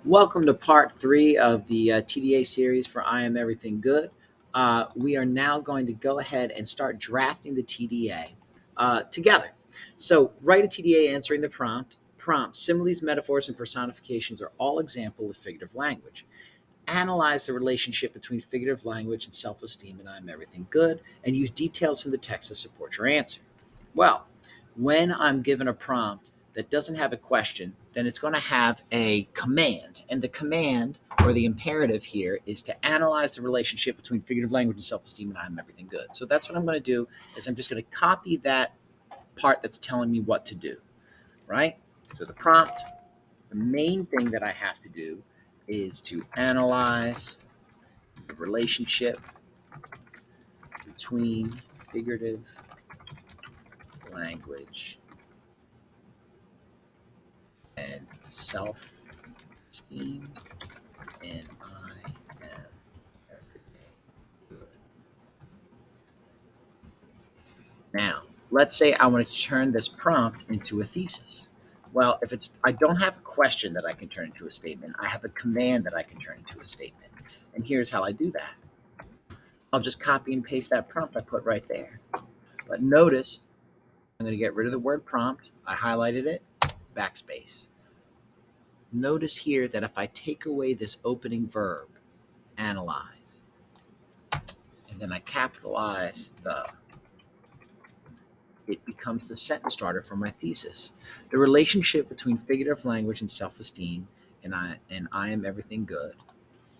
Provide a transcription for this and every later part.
Welcome to part three of the TDA series for I Am Everything Good. We are now going to go ahead and start drafting the TDA together. So, write a TDA answering the prompt. Prompts, similes, metaphors, and personifications are all examples of figurative language. Analyze the relationship between figurative language and self esteem and I Am Everything Good, and use details from the text to support your answer. Well, when I'm given a prompt that doesn't have a question, then it's going to have a command. And the command or the imperative here is to analyze the relationship between figurative language and self-esteem and I'm everything good. So that's what I'm going to do is I'm just going to copy that part that's telling me what to do, right? So the prompt, the main thing that I have to do is to analyze the relationship between figurative language and self-esteem and I am everything good. Now, let's say I want to turn this prompt into a thesis. Well, if it's I don't have a question that I can turn into a statement, I have a command that I can turn into a statement. And here's how I do that. I'll just copy and paste that prompt I put right there. But notice I'm going to get rid of the word prompt. I highlighted it, backspace. Notice here that if I take away this opening verb, analyze, and then I capitalize it becomes the sentence starter for my thesis. The relationship between figurative language and self-esteem and I am everything good.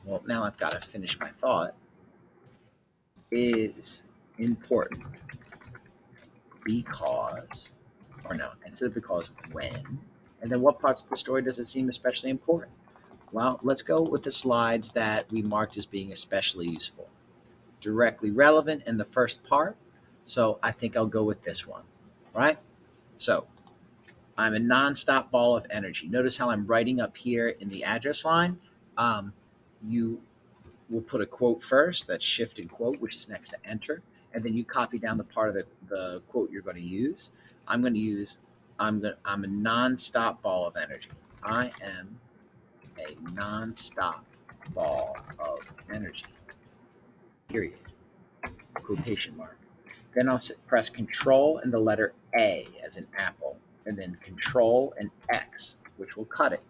Well, now I've got to finish my thought. Is important because, or no, instead of because, when. And then what parts of the story does it seem especially important? Well, let's go with the slides that we marked as being especially useful. Directly relevant in the first part. So I think I'll go with this one, right? So I'm a nonstop ball of energy. Notice how I'm writing up here in the address line. You will put a quote first, that's shift and quote, which is next to enter. And then you copy down the part of the quote you're going to use. I'm going to use, I'm a nonstop ball of energy. I am a nonstop ball of energy, period, quotation mark. Then I'll press Control and the letter A as in apple, and then Control and X, which will cut it.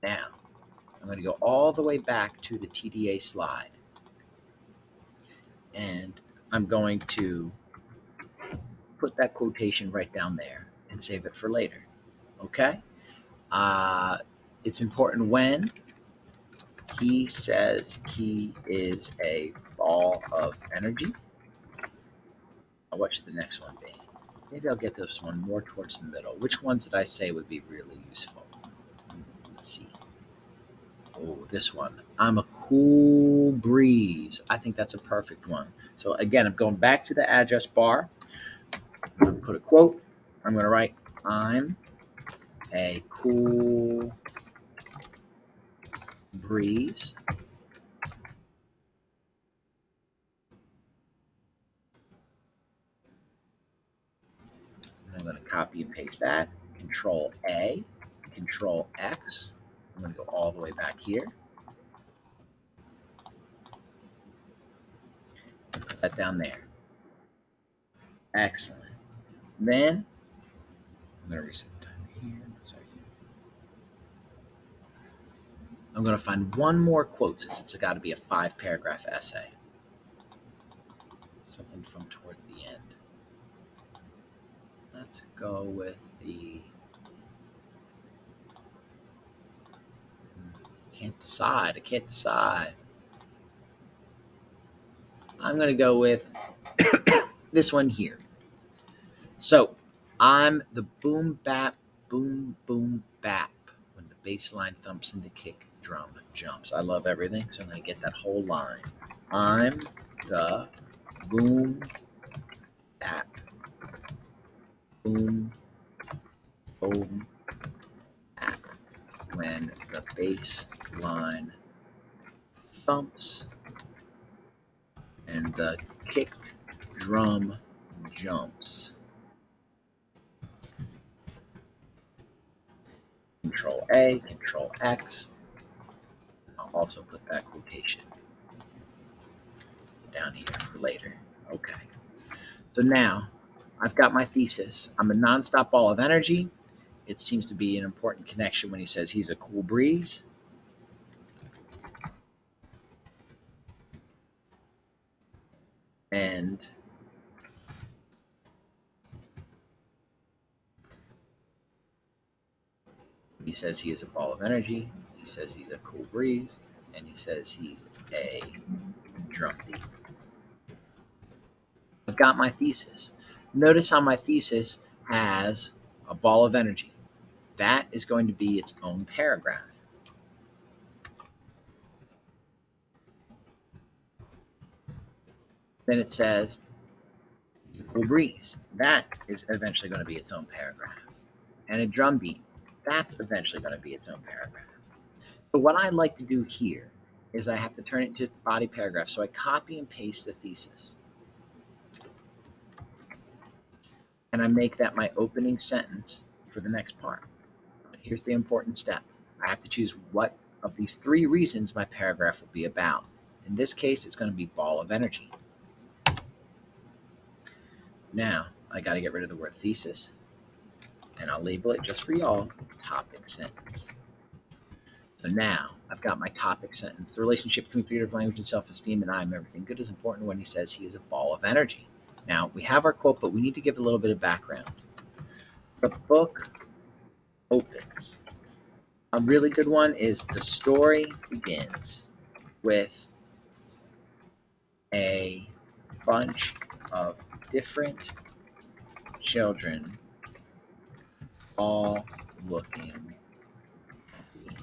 Now, I'm going to go all the way back to the TDA slide, and I'm going to put that quotation right down there and save it for later. Okay? Uh, it's important when he says he is a ball of energy. What should the next one be? Maybe I'll get this one more towards the middle. Which ones did I say would be really useful? Let's see. Oh, this one. I'm a cool breeze. I think that's a perfect one. So again, I'm going back to the address bar. I'm going to put a quote. I'm going to write, I'm a cool breeze. And I'm going to copy and paste that. Control A, Control X. I'm going to go all the way back here. Put that down there. Excellent. Then I'm going to reset the timer here. Sorry. I'm going to find one more quote since it's got to be a 5-paragraph essay. Something from towards the end. Let's go with the. Can't decide. I can't decide. I'm going to go with this one here. So I'm the boom bap, boom boom bap when the bass line thumps and the kick drum jumps. I love everything, so I'm going to get that whole line. I'm the boom bap, boom boom bap when the bass line thumps and the kick drum jumps. Control A, Control X. I'll also put that quotation down here for later. Okay. So now I've got my thesis. I'm a nonstop ball of energy. It seems to be an important connection when he says he's a cool breeze. And he says he is a ball of energy. He says he's a cool breeze. And he says he's a drumbeat. I've got my thesis. Notice how my thesis has a ball of energy. That is going to be its own paragraph. Then it says a cool breeze. That is eventually going to be its own paragraph. And a drum beat. That's eventually going to be its own paragraph. But what I like to do here is I have to turn it into body paragraph. So I copy and paste the thesis. And I make that my opening sentence for the next part. Here's the important step. I have to choose what of these three reasons my paragraph will be about. In this case, it's going to be ball of energy. Now, I got to get rid of the word thesis, and I'll label it just for y'all, topic sentence. So now I've got my topic sentence. The relationship between figurative language and self-esteem and I am everything good is important when he says he is a ball of energy. Now, we have our quote, but we need to give a little bit of background. The book opens. A really good one is the story begins with a bunch of different children all looking happy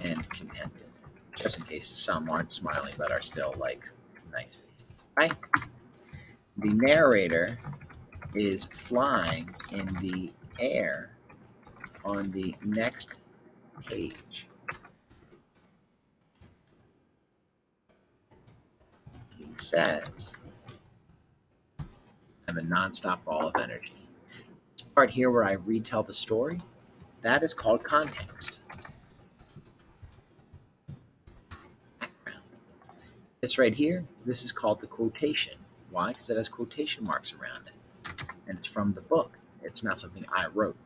and contented. Just in case some aren't smiling but are still like nice faces, right? The narrator is flying in the air on the next page. He says, I'm a nonstop ball of energy. This part here where I retell the story, that is called context. Background. This right here, this is called the quotation. Why? Because it has quotation marks around it. And it's from the book. It's not something I wrote.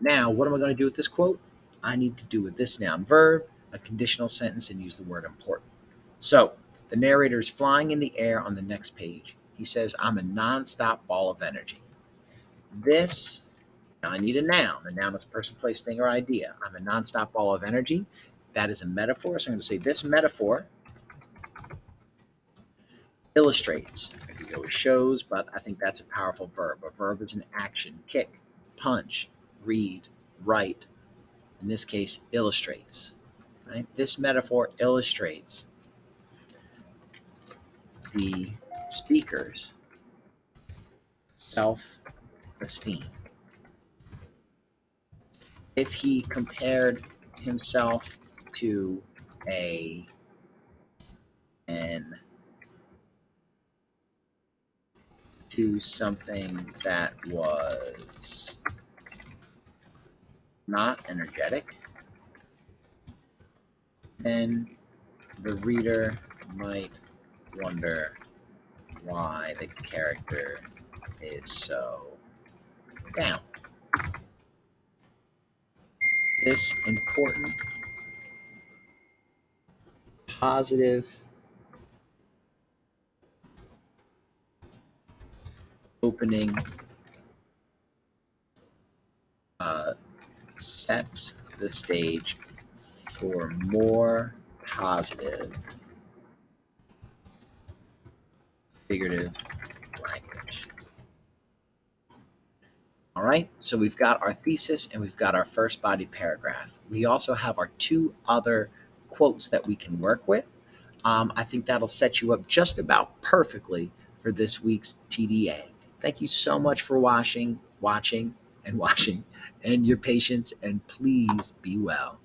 Now, what am I going to do with this quote? I need to do with this noun verb, a conditional sentence, and use the word important. So, the narrator is flying in the air on the next page. He says, I'm a nonstop ball of energy. This, now I need a noun. A noun is a person, place, thing, or idea. I'm a nonstop ball of energy. That is a metaphor. So I'm going to say this metaphor illustrates. I could go with shows, but I think that's a powerful verb. A verb is an action, kick, punch, read, write. In this case, illustrates. Right? This metaphor illustrates the speaker's self-esteem. If he compared himself to to something that was not energetic, then the reader might wonder why the character is so down. This important, positive opening sets the stage for more positive figurative language. All right, so we've got our thesis and we've got our first body paragraph. We also have our two other quotes that we can work with. I think that'll set you up just about perfectly for this week's TDA. Thank you so much for watching, and your patience, and please be well.